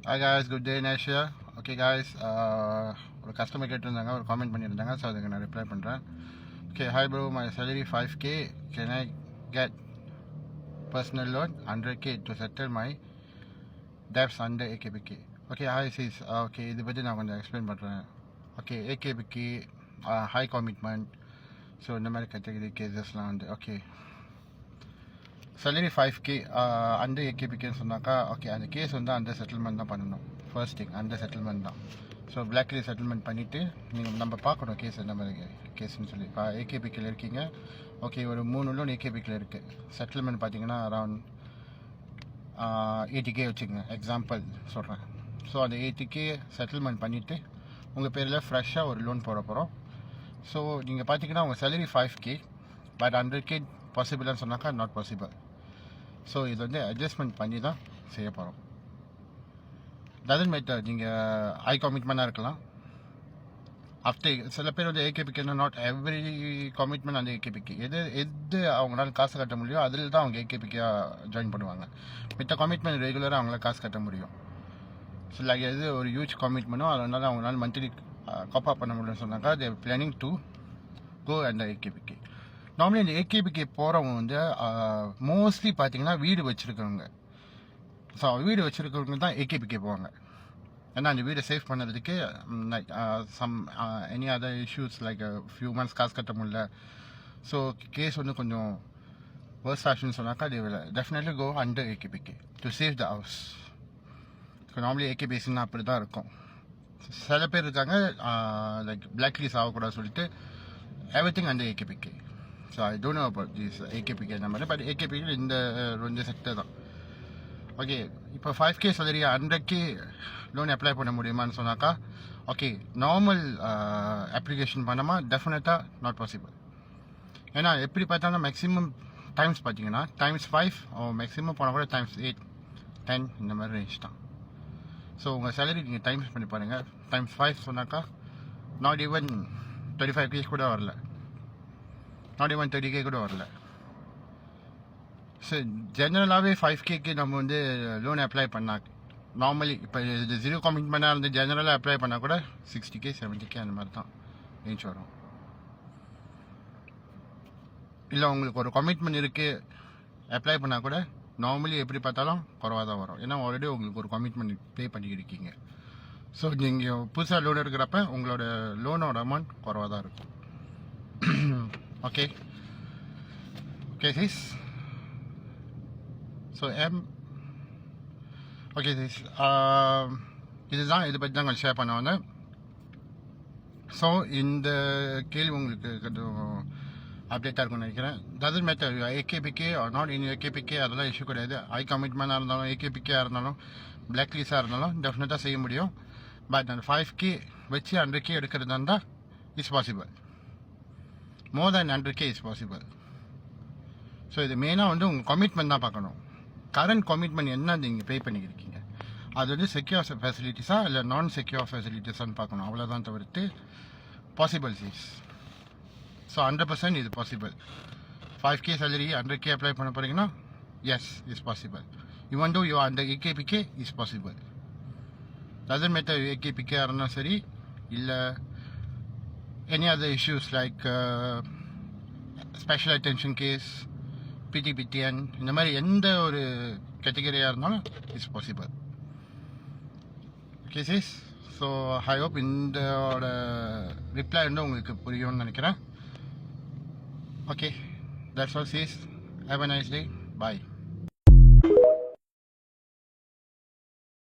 Hi guys, good day Nash here. Okay guys, ஒரு customer கேட்டிருந்தாங்க, ஒரு காமெண்ட் பண்ணியிருந்தாங்க, ஸோ அதுக்கு நான் ரிப்ளை பண்ணுறேன். Okay, hi bro, my salary 5k, can I get personal loan 100k to settle my debts under AKPK? Okay, hi sis, okay இதை பற்றி நான் கொஞ்சம் எக்ஸ்பிளைன் பண்ணுறேன். Okay, AKPK, high commitment, so இந்த மாதிரி கேட்டகரி கேசஸ்லாம் வந்து ஓகே salary 5k அண்டர் ஏகேபிகேன்னு சொன்னாக்கா okay அந்த கேஸ் வந்து அண்டர் செட்டில்மெண்ட் தான் பண்ணணும். ஃபர்ஸ்ட் திங் அண்டர் செட்டில்மெண்ட் தான். ஸோ பிளாக்லி செட்டில்மெண்ட் பண்ணிவிட்டு நீங்கள் நம்ம பார்க்கணும் கேஸ் என்ன மாதிரி கேஸ்ன்னு சொல்லி. இப்போ ஏகேபிக்கில் இருக்கீங்க, ஓகே ஒரு 3 லோன் ஏகேபிக்கில் இருக்குது. செட்டில்மெண்ட் பார்த்தீங்கன்னா அரவுண்ட் 80k வச்சுக்கோங்க, எக்ஸாம்பிள் சொல்கிறேன். ஸோ அந்த 80k செட்டில்மெண்ட் பண்ணிவிட்டு உங்கள் பேரில் ஃப்ரெஷ்ஷாக ஒரு லோன் போட போகிறோம். ஸோ நீங்கள் பார்த்தீங்கன்னா உங்கள் சேலரி 5k பட் 100k பாசிபிளான்னு சொன்னாக்கா நாட் பாசிபிள். ஸோ இது வந்து அட்ஜஸ்ட்மெண்ட் பண்ணி தான் செய்ய போகிறோம். டசன்ட் மேட்டர் நீங்கள் ஹை கமிட்மெண்ட்டாக இருக்கலாம். ஆஃப்டர் சில பேர் வந்து ஏகேபிக்கேன்னா நாட் எவ்ரி கமிட்மெண்ட் அந்த ஏகேபிக்கு எது அவங்களால காசு கட்ட முடியும் அதில் தான் அவங்க ஏகேபிக்காக ஜாயின் பண்ணுவாங்க. மித்த கமிட்மெண்ட் ரெகுலராக அவங்களால காசு கட்ட முடியும். ஸோ லைக் எது ஒரு ஹியூஜ் கமிட்மெண்ட்டோ அதனால அவங்களால மந்த்லி காப் பண்ண முடியும்னு சொன்னாக்கா தே பிளானிங் டு கோ அந்த ஏகேபிகே. நார்மலி இந்த ஏகேபிகே போகிறவங்க வந்து மோஸ்ட்லி பார்த்தீங்கன்னா வீடு வச்சுருக்கவங்க. ஸோ வீடு வச்சுருக்கவங்க தான் ஏகேபிகே போவாங்க. ஏன்னா அந்த வீடை சேவ் பண்ணுறதுக்கு like some any other issues like few months காசு கட்ட முடியல, ஸோ கேஸ் வந்து கொஞ்சம் வேர்ஸ்ட் ஆச்சுன்னு சொன்னாக்கா they will definitely go under AKPK to save the house. So normally ஏகேபிஎஸ்ன்னா அப்படி தான் இருக்கும். சில பேர் இருக்காங்க லைக் பிளாக் லிஸ்ட் ஆகக்கூடாது சொல்லிட்டு everything under AKPK. So I don't know about this AKPK number, but AKPK இந்த 2 செக்டர் தான். ஓகே, இப்போ 5k salary 100k loan apply பண்ண முடியுமான்னு சொன்னாக்கா ஓகே நார்மல் அப்ளிகேஷன் பண்ணாமல் டெஃபினட்டாக நாட் பாசிபிள். ஏன்னா எப்படி பார்த்தாலும் மேக்ஸிமம் டைம்ஸ் பார்த்தீங்கன்னா ×5 மேக்ஸிமம் போனால் கூட ×8 10 இந்த மாதிரி ரேஞ்ச் தான். ஸோ உங்கள் சேலரி நீங்கள் டைம்ஸ் பண்ணி பாருங்கள். ×5 சொன்னாக்கா நாட் ஈவன் 35k கூட வரல, நாட் ஈவன் 30k கூட வரல. ஸோ ஜென்ரலாகவே 5kக்கு நம்ம வந்து லோன் அப்ளை பண்ணால் நார்மலி இப்போ இது 0 கமிட்மெண்ட்டாக இருந்து ஜென்ரலாக அப்ளை பண்ணால் கூட 60k 70k அந்த மாதிரி தான் ரேஞ்ச் வரும். இல்லை உங்களுக்கு ஒரு கமிட்மெண்ட் இருக்குது அப்ளை பண்ணால் கூட நார்மலி எப்படி பார்த்தாலும் குறவாக தான் வரும். ஏன்னா ஆல்ரெடி உங்களுக்கு ஒரு கமிட்மெண்ட் பே பண்ணியிருக்கீங்க. ஸோ நீங்கள் புதுசாக லோன் எடுக்கிறப்ப உங்களோட லோனோட அமௌண்ட் குறவாக தான் இருக்கும். Okay okay sis. So okay sis, இதுதான் இதை பற்றி தான் கொஞ்சம் ஷேர் பண்ண வந்தேன். ஸோ இந்த கேள்வி உங்களுக்கு கொஞ்சம் அப்டேட்டாக இருக்கும்னு நினைக்கிறேன். Doesn't matter AKPK or not in AKPK, அதெல்லாம் இஷ்யூ கிடையாது. ஹை கமிட்மெண்ட்டாக இருந்தாலும் ஏகேபிகேயாக இருந்தாலும் பிளாக் லிஸ்டாக இருந்தாலும் டெஃபினட்டாக செய்ய முடியும். பட் அந்த 5k வச்சு 100k எடுக்கிறதா இருந்தால் it's possible. More than 100k is possible. So இது மெயினாக வந்து உங்கள் கமிட்மெண்ட் தான் பார்க்கணும். கரண்ட் கமிட்மெண்ட் என்ன நீங்கள் பே பண்ணியிருக்கீங்க, அது வந்து செக்யூர் ஃபெசிலிட்டிஸா இல்லை நான் செக்யூர் ஃபெசிலிட்டிஸான்னு பார்க்கணும். அவ்வளோதான் தவிர்த்து பாசிபிள் சீஸ். ஸோ 100% இது possible. 5k salary 100k apply பண்ண போகிறீங்கன்னா yes is possible. Even though you அந்த AKPK is possible. Doesn't matter ஏகேபிகேயாக இருந்தாலும் சரி இல்லை any other issues like special attention case, PTPTN, இந்த மாதிரி எந்த ஒரு கேட்டகரியாக இருந்தாலும் it's possible. Okay sis. So I hope இந்தோட ரிப்ளை வந்து உங்களுக்கு புரியும்னு நினைக்கிறேன். Okay, that's all sis. Have a nice day. Bye.